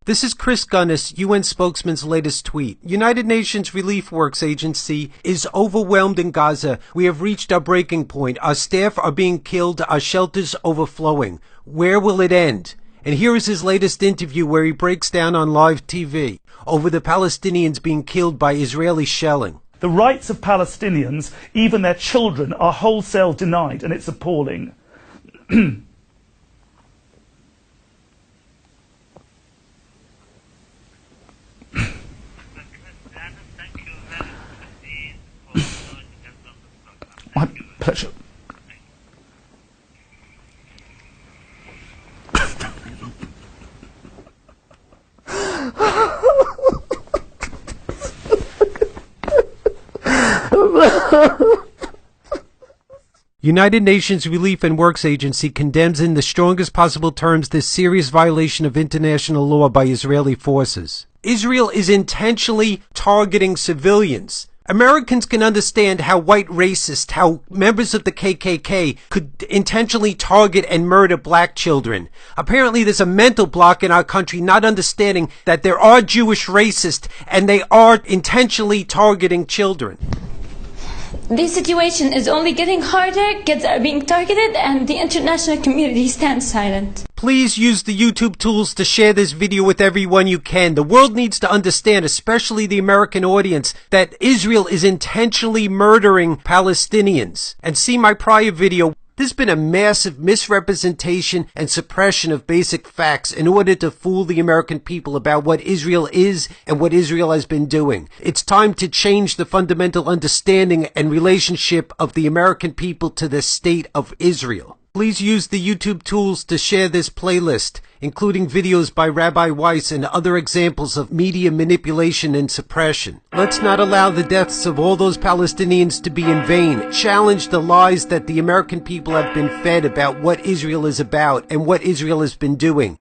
This is Chris Gunnis, UN spokesman's latest tweet. United Nations Relief Works Agency is overwhelmed in Gaza. We have reached our breaking point. Our staff are being killed. Our shelters overflowing. Where will it end? And here is his latest interview where he breaks down on live TV over the Palestinians being killed by Israeli shelling. The rights of Palestinians, even their children, are wholesale denied, and it's appalling. My pleasure. United Nations Relief and Works Agency condemns in the strongest possible terms this serious violation of international law by Israeli forces. Israel is intentionally targeting civilians. Americans can understand how white racists, how members of the KKK could intentionally target and murder black children. Apparently there's a mental block in our country not understanding that there are Jewish racists and they are intentionally targeting children. This situation is only getting harder, kids are being targeted, and the international community stands silent. Please use the YouTube tools to share this video with everyone you can. The world needs to understand, especially the American audience, that Israel is intentionally murdering Palestinians. And see my prior video. There's been a massive misrepresentation and suppression of basic facts in order to fool the American people about what Israel is and what Israel has been doing. It's time to change the fundamental understanding and relationship of the American people to the state of Israel. Please use the YouTube tools to share this playlist, including videos by Rabbi Weiss and other examples of media manipulation and suppression. Let's not allow the deaths of all those Palestinians to be in vain. Challenge the lies that the American people have been fed about what Israel is about and what Israel has been doing.